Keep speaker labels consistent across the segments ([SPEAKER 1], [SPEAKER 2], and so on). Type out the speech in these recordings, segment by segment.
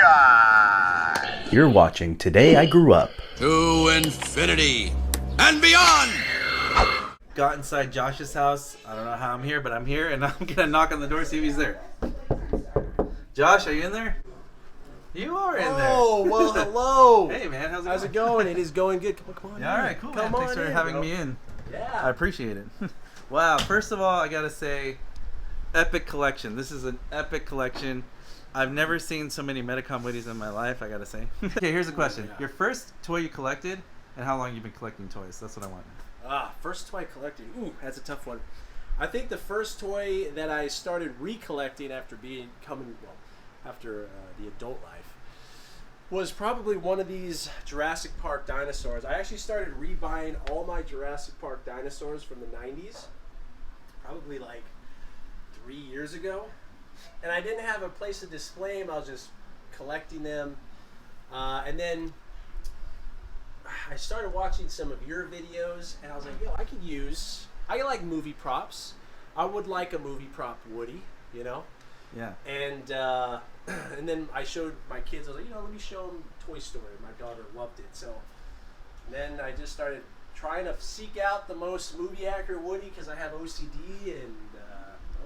[SPEAKER 1] sunshine.
[SPEAKER 2] You're watching Today I Grew Up.
[SPEAKER 3] To infinity and beyond.
[SPEAKER 2] Got inside Josh's house. I don't know how I'm here, but I'm here, and I'm gonna knock on the door, see if he's there. Josh, are you in there? You are in there.
[SPEAKER 4] Oh, well, hello.
[SPEAKER 2] Hey, man,
[SPEAKER 4] how's it going? It is going good. Come on.
[SPEAKER 2] Yeah, all right, cool, man. Thanks for having me in.
[SPEAKER 4] Yeah.
[SPEAKER 2] I appreciate it. Wow, first of all, I gotta say, epic collection. This is an epic collection. I've never seen so many Metacom Woodies in my life, I gotta say. Okay, here's a question. Your first toy you collected, and how long you've been collecting toys? That's what I want.
[SPEAKER 4] First toy collecting. Ooh, that's a tough one. I think the first toy that I started recollecting after after the adult life was probably one of these Jurassic Park dinosaurs. I actually started rebuying all my Jurassic Park dinosaurs from the 90s, probably like 3 years ago. And I didn't have a place to display them. I was just collecting them. And then I started watching some of your videos, and I was like, yo, I like movie props. I would like a movie prop Woody, you know?
[SPEAKER 2] Yeah.
[SPEAKER 4] And then I showed my kids, I was like, let me show them Toy Story. My daughter loved it. So then I just started trying to seek out the most movie accurate Woody because I have OCD, and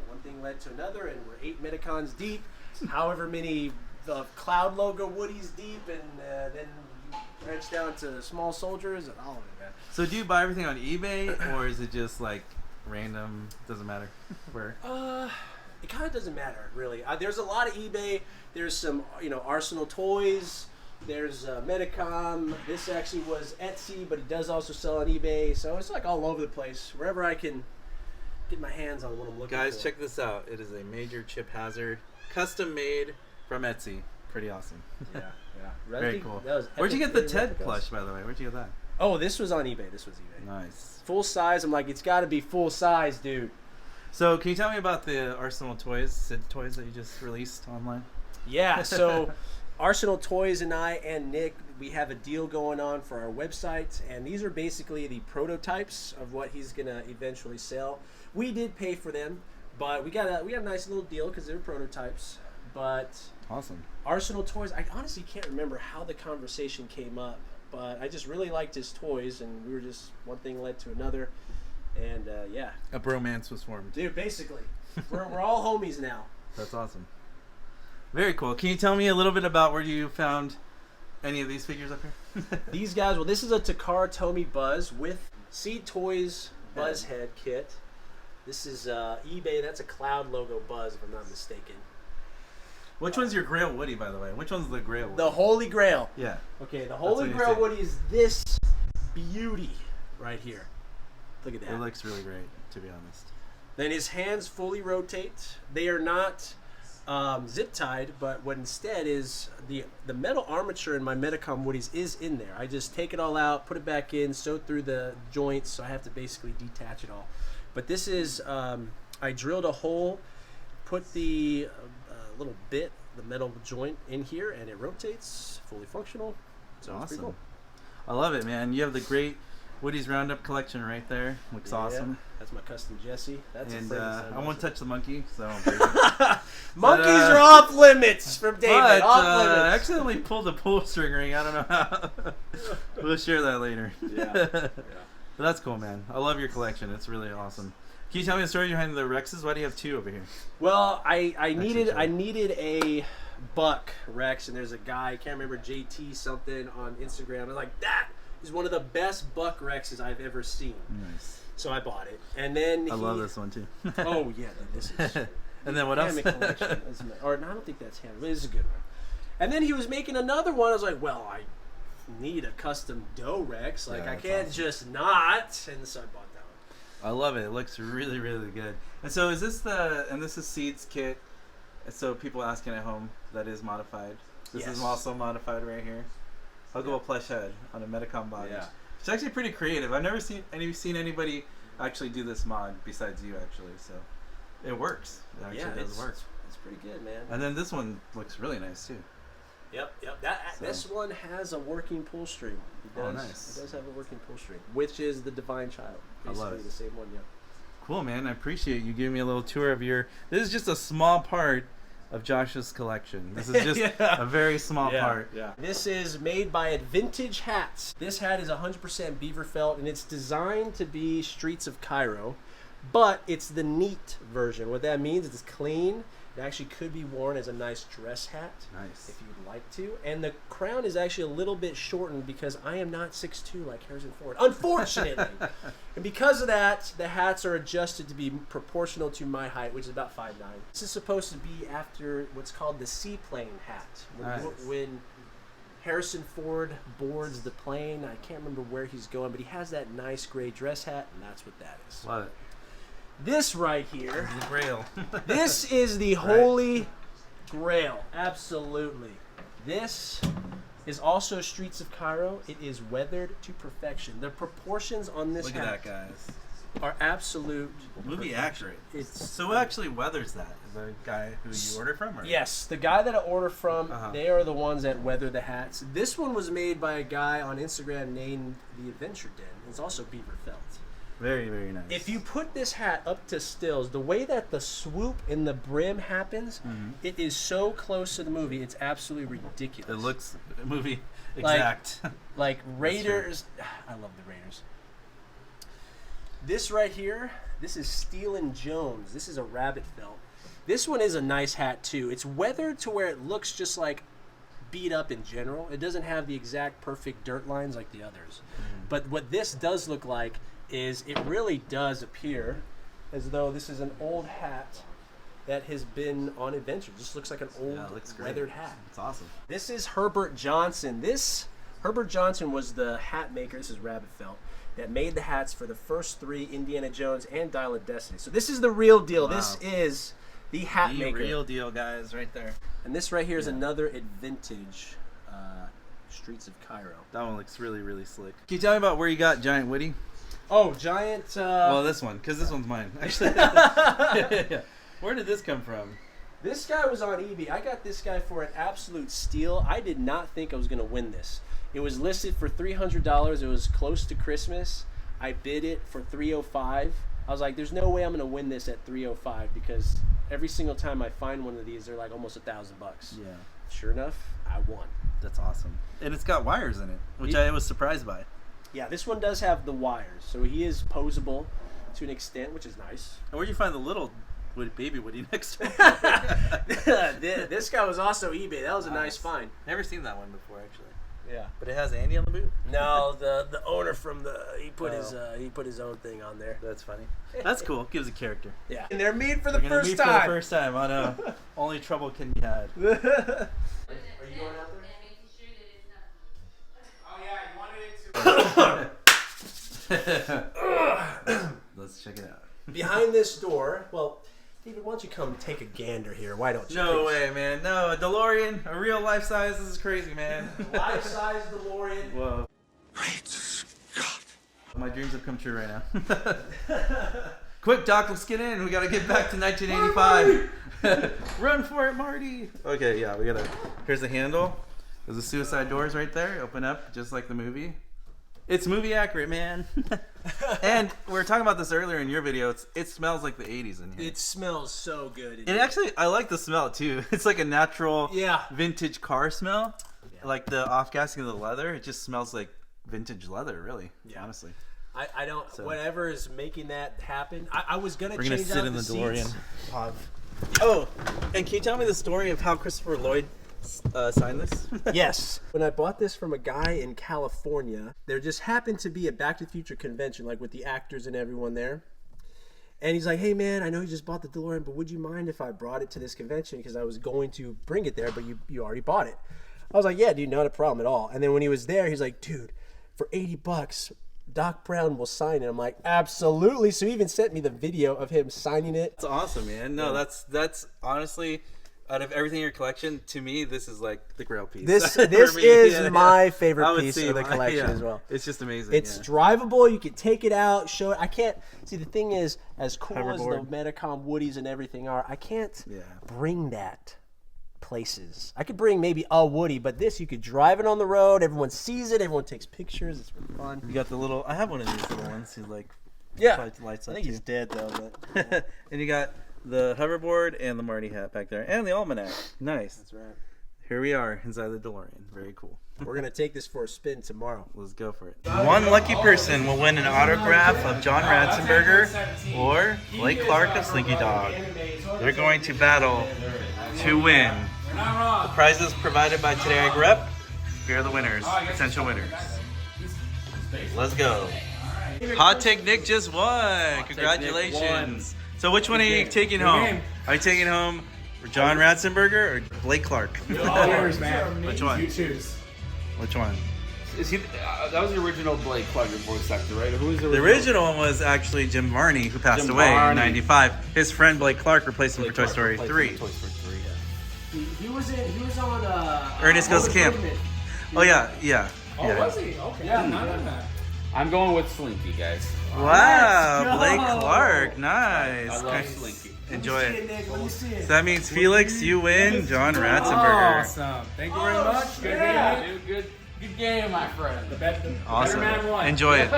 [SPEAKER 4] one thing led to another, and we're 8 Metacons deep, however many Cloud logo Woodies deep, and then you branch down to small soldiers and all of it, man.
[SPEAKER 2] So do you buy everything on eBay, or is it just like random? Doesn't matter where?
[SPEAKER 4] It kind of doesn't matter, really. There's a lot of eBay. There's some, Arsenal Toys. There's Metacom. This actually was Etsy, but he does also sell on eBay. So it's like all over the place. Wherever I can get my hands on what I'm looking for.
[SPEAKER 2] Guys, check this out. It is a major chip hazard, custom made from Etsy. Pretty awesome.
[SPEAKER 4] Yeah.
[SPEAKER 2] Very cool. Where'd you get the Ted plush, by the way? Where'd you get that?
[SPEAKER 4] Oh, this was on eBay.
[SPEAKER 2] Nice.
[SPEAKER 4] Full size. I'm like, it's got to be full size, dude.
[SPEAKER 2] So, can you tell me about the Arsenal Toys, Sid toys that you just released online?
[SPEAKER 4] Yeah, so Arsenal Toys and I and Nick, we have a deal going on for our website, and these are basically the prototypes of what he's going to eventually sell. We did pay for them, but we got a nice little deal because they're prototypes. But
[SPEAKER 2] awesome.
[SPEAKER 4] Arsenal Toys, I honestly can't remember how the conversation came up, but I just really liked his toys, and we were just, one thing led to another. And yeah,
[SPEAKER 2] a bromance was formed.
[SPEAKER 4] Dude, basically, we're all homies now.
[SPEAKER 2] That's awesome. Very cool. Can you tell me a little bit about where you found any of these figures up here?
[SPEAKER 4] These guys, well, this is a Takara Tomy Buzz with Seed Toys Buzz head kit. This is eBay. That's a Cloud logo Buzz, if I'm not mistaken.
[SPEAKER 2] Which one's your Grail Woody, by the way? Which one's the Grail Woody?
[SPEAKER 4] The Holy Grail.
[SPEAKER 2] Yeah.
[SPEAKER 4] Okay, the Holy Grail Woody is this beauty right here. Look at that.
[SPEAKER 2] It looks really great, to be honest.
[SPEAKER 4] Then his hands fully rotate. They are not zip tied, but what instead is the metal armature in my Metacom Woodies is in there. I just take it all out, put it back in, sew through the joints, so I have to basically detach it all. But this is, I drilled a hole, put the little bit, the metal joint in here, and it rotates, fully functional. So
[SPEAKER 2] awesome.
[SPEAKER 4] It's pretty cool.
[SPEAKER 2] I love it, man. You have the great Woody's Roundup collection right there. Looks awesome.
[SPEAKER 4] That's my custom Jesse. That's
[SPEAKER 2] and I won't touch the monkey, so I don't break it.
[SPEAKER 4] Monkeys are off limits from David.
[SPEAKER 2] But,
[SPEAKER 4] off limits.
[SPEAKER 2] I accidentally pulled a pull string ring. I don't know how. We'll share that later.
[SPEAKER 4] Yeah.
[SPEAKER 2] But that's cool, man. I love your collection. It's really awesome. Can you tell me the story behind the Rexes? Why do you have 2 over here?
[SPEAKER 4] Well, I needed a buck Rex, and there's a guy, I can't remember, JT something on Instagram. I was like, that is one of the best buck Rexes I've ever seen.
[SPEAKER 2] Nice.
[SPEAKER 4] So I bought it, and then
[SPEAKER 2] I love this one too.
[SPEAKER 4] Oh yeah, this is.
[SPEAKER 2] And then what else?
[SPEAKER 4] Collection. Or no, I don't think that's Hammock, but this is a good one. And then he was making another one. I was like, well, I need a custom Doe Rex. Like, I can't just not. And so I bought that one.
[SPEAKER 2] I love it. It looks really, really good. And so is this this is Seed's kit. So people asking at home, that is modified. This is also modified right here. Huggable plush head on a Metacom body. Yeah. It's actually pretty creative. I've never seen anybody actually do this mod besides you, actually. So it works. It actually does work.
[SPEAKER 4] It's pretty good, man.
[SPEAKER 2] And then this one looks really nice too.
[SPEAKER 4] Yep. This one has a working pull string. It does,
[SPEAKER 2] nice.
[SPEAKER 4] It does have a working pull string, which is the Divine Child. Basically
[SPEAKER 2] I love it.
[SPEAKER 4] The same one, yeah.
[SPEAKER 2] Cool, man. I appreciate you giving me a little tour of your. This is just a small part of Josh's collection. This is just a very small part.
[SPEAKER 4] Yeah. This is made by Vintage Hats. This hat is 100% beaver felt, and it's designed to be Streets of Cairo, but it's the neat version. What that means is it's clean. It actually could be worn as a nice dress hat.
[SPEAKER 2] Nice.
[SPEAKER 4] If you'd like to. And the crown is actually a little bit shortened because I am not 6'2" like Harrison Ford, unfortunately. And because of that, the hats are adjusted to be proportional to my height, which is about 5'9". This is supposed to be after what's called the seaplane hat. When Harrison Ford boards the plane, I can't remember where he's going, but he has that nice gray dress hat, and that's what that is.
[SPEAKER 2] Love it.
[SPEAKER 4] This right here,
[SPEAKER 2] the Grail.
[SPEAKER 4] this is the holy Grail. Absolutely. This is also Streets of Cairo. It is weathered to perfection. The proportions on this
[SPEAKER 2] Look
[SPEAKER 4] hat
[SPEAKER 2] at that, guys.
[SPEAKER 4] are absolute.
[SPEAKER 2] Movie accurate.
[SPEAKER 4] It's
[SPEAKER 2] so who actually weathers that? The guy who you order from? Or?
[SPEAKER 4] Yes, the guy that I order from, they are the ones that weather the hats. This one was made by a guy on Instagram named The Adventure Den. It's also beaver felt.
[SPEAKER 2] Very, very nice.
[SPEAKER 4] If you put this hat up to stills, the way that the swoop in the brim happens, it is so close to the movie, it's absolutely ridiculous.
[SPEAKER 2] It looks movie exact.
[SPEAKER 4] Like Raiders. I love the Raiders. This right here, this is Steelin' Jones. This is a rabbit felt. This one is a nice hat too. It's weathered to where it looks just like beat up in general. It doesn't have the exact perfect dirt lines like the others. But what this does look like is it really does appear as though this is an old hat that has been on adventure. Just looks like an old weathered hat.
[SPEAKER 2] It's awesome.
[SPEAKER 4] This is Herbert Johnson. Herbert Johnson was the hat maker. This is rabbit felt that made the hats for the first 3 Indiana Jones and Dial of Destiny. So this is the real deal. Wow. This is the hat maker.
[SPEAKER 2] The real deal, guys, right there.
[SPEAKER 4] And this right here is another vintage Streets of Cairo.
[SPEAKER 2] That one looks really, really slick. Can you tell me about where you got Giant Woody?
[SPEAKER 4] Oh, Giant...
[SPEAKER 2] well, this one, because this one's mine, actually. Yeah. Where did this come from?
[SPEAKER 4] This guy was on eBay. I got this guy for an absolute steal. I did not think I was going to win this. It was listed for $300. It was close to Christmas. I bid it for $305. I was like, there's no way I'm going to win this at $305 because every single time I find one of these, they're like almost $1,000. Yeah. Sure enough, I won.
[SPEAKER 2] That's awesome. And it's got wires in it, which I was surprised by.
[SPEAKER 4] Yeah, this one does have the wires, so he is posable to an extent, which is nice.
[SPEAKER 2] And where'd you find the little baby Woody next to him?
[SPEAKER 4] This guy was also eBay. That was a nice find.
[SPEAKER 2] Never seen that one before, actually.
[SPEAKER 4] Yeah,
[SPEAKER 2] but it has Andy on the boot.
[SPEAKER 4] No, the owner from he put his own thing on there.
[SPEAKER 2] That's funny. That's cool. Gives a character.
[SPEAKER 4] Yeah, and they're made for the first time.
[SPEAKER 2] For the first time. I know. Only trouble can be had.
[SPEAKER 4] Are you going out there?
[SPEAKER 2] Let's check it out.
[SPEAKER 4] Behind this door, well, David, why don't you come take a gander here? Why don't you?
[SPEAKER 2] No way, man. No, a DeLorean, a real life size. This is crazy, man.
[SPEAKER 4] Life size DeLorean.
[SPEAKER 2] Whoa.
[SPEAKER 3] Great Scott.
[SPEAKER 2] My dreams have come true right now. Quick, Doc, let's get in. We gotta get back to 1985. Run for it, Marty. Okay, yeah, we gotta. Here's the handle. There's the suicide doors right there. Open up just like the movie. It's movie accurate, man. And we were talking about this earlier in your video. It smells like the 80s in here.
[SPEAKER 4] It smells so good.
[SPEAKER 2] It actually, I like the smell too. It's like a natural vintage car smell. Yeah. Like the off-gassing of the leather. It just smells like vintage leather, really, honestly.
[SPEAKER 4] I don't, whatever is making that happen. I was going to change out the seats.
[SPEAKER 2] We're going to sit in the DeLorean. Oh, and can you tell me the story of how Christopher Lloyd signed this?
[SPEAKER 4] Yes. When I bought this from a guy in California, there just happened to be a Back to the Future convention, like with the actors and everyone there. And he's like, hey man, I know you just bought the DeLorean, but would you mind if I brought it to this convention? Because I was going to bring it there, but you already bought it. I was like, yeah, dude, not a problem at all. And then when he was there, he's like, dude, for $80, Doc Brown will sign it. I'm like, absolutely. So he even sent me the video of him signing it.
[SPEAKER 2] That's awesome, man. No, that's honestly, out of everything in your collection, to me, this is like the Grail piece.
[SPEAKER 4] This is my favorite piece of the collection as well.
[SPEAKER 2] It's just amazing.
[SPEAKER 4] It's drivable. You can take it out, show it. I can't see. The thing is, as cool as the Metacom Woodies and everything are, I can't bring that places. I could bring maybe a Woody, but this you could drive it on the road. Everyone sees it. Everyone takes pictures. It's fun.
[SPEAKER 2] You got the little. I have one of these little ones. He's like,
[SPEAKER 4] lights up.
[SPEAKER 2] I think he's dead though. But and you got the hoverboard and the Marty hat back there, and the almanac. Nice.
[SPEAKER 4] That's right.
[SPEAKER 2] Here we are inside the DeLorean. Very cool.
[SPEAKER 4] We're gonna take this for a spin tomorrow.
[SPEAKER 2] Let's go for it. One lucky person will win an autograph of John Ratzenberger or Blake Clark of Slinky Dog. They're going to battle to win. The prizes provided by Today I Grew Up. Here are the winners, potential winners. Let's go. Hot Take Nick just won. Congratulations. So which one are you taking home? Are you taking home John Ratzenberger or Blake Clark?
[SPEAKER 1] Yours, man.
[SPEAKER 2] Which one?
[SPEAKER 1] You choose.
[SPEAKER 2] Which one?
[SPEAKER 1] Is he? That was the original Blake Clark voice actor, right? Who was
[SPEAKER 2] The original one was actually Jim Varney, who passed
[SPEAKER 1] Jim
[SPEAKER 2] away
[SPEAKER 1] Varney.
[SPEAKER 2] in '95. His friend Blake Clark replaced him for Toy
[SPEAKER 1] Clark
[SPEAKER 2] Story
[SPEAKER 1] replaced
[SPEAKER 2] 3.
[SPEAKER 1] him for Toy Story 3, yeah.
[SPEAKER 4] He was on
[SPEAKER 2] Ernest Goes to Camp. Oh yeah.
[SPEAKER 1] Was he? Okay. Yeah, not on that. I'm going with Slinky, guys.
[SPEAKER 2] Wow, Blake Clark, nice.
[SPEAKER 1] I love Slinky.
[SPEAKER 2] Enjoy it. So that means Felix, you win. John Ratzenberger.
[SPEAKER 5] Awesome. Thank you very much. Good game.
[SPEAKER 1] Good game, my friend.
[SPEAKER 2] Awesome.
[SPEAKER 5] Better man won.
[SPEAKER 2] Enjoy it.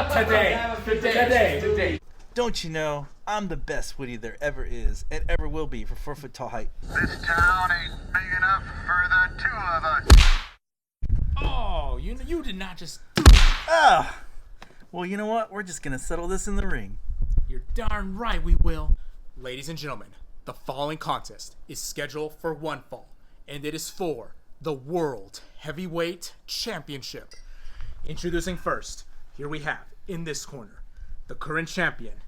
[SPEAKER 5] Today.
[SPEAKER 2] Don't you know I'm the best Woody there ever is and ever will be for 4 foot tall height.
[SPEAKER 3] This town ain't big enough for the two of us.
[SPEAKER 5] Oh, you did not just.
[SPEAKER 2] Ah. Well, you know what? We're just gonna settle this in the ring.
[SPEAKER 5] You're darn right we will. Ladies and gentlemen, the following contest is scheduled for one fall, and it is for the World Heavyweight Championship. Introducing first, here we have, in this corner, the current champion,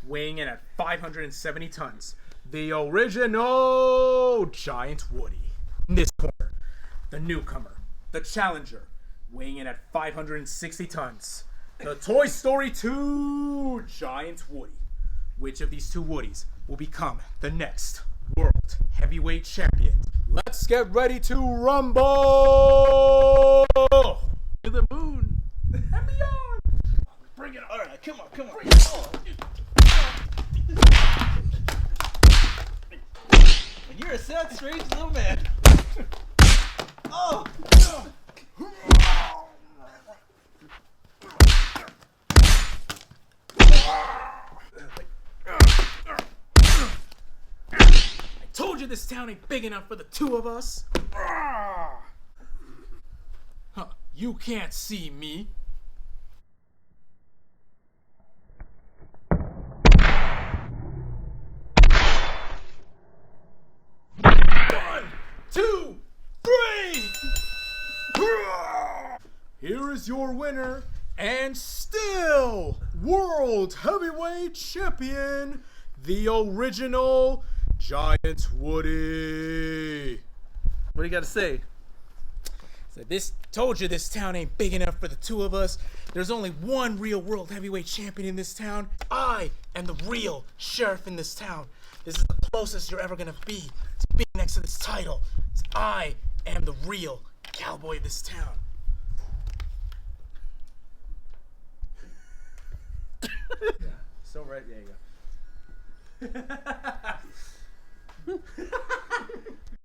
[SPEAKER 5] weighing in at 570 tons, the original Giant Woody. In this corner, the newcomer, the challenger, weighing in at 560 tons, the Toy Story 2 Giant Woody. Which of these two Woodies will become the next World Heavyweight Champion? Let's get ready to rumble! To the moon and beyond. Bring it on.
[SPEAKER 2] All right, come on.
[SPEAKER 5] Bring it on.
[SPEAKER 2] When you're a sad, strange little man. Oh.
[SPEAKER 5] Told you this town ain't big enough for the two of us. Huh, you can't see me. One, two, three. Here is your winner and still World Heavyweight Champion, the original Giant Woody.
[SPEAKER 2] What do you got to say?
[SPEAKER 5] So told you this town ain't big enough for the two of us. There's only one real World Heavyweight Champion in this town. I am the real sheriff in this town. This is the closest you're ever gonna be to being next to this title. I am the real cowboy of this town.
[SPEAKER 4] So right, there you go.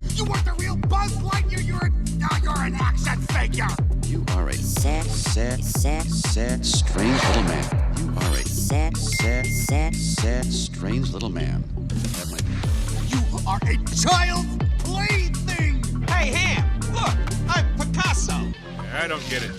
[SPEAKER 3] You weren't the real Buzz Lightyear. You're an action figure.
[SPEAKER 6] You are a sad, strange little man. You are a sad, strange little man. That might be.
[SPEAKER 3] You are a child's plaything. Hey, Ham, look, I'm Picasso.
[SPEAKER 5] I don't get it.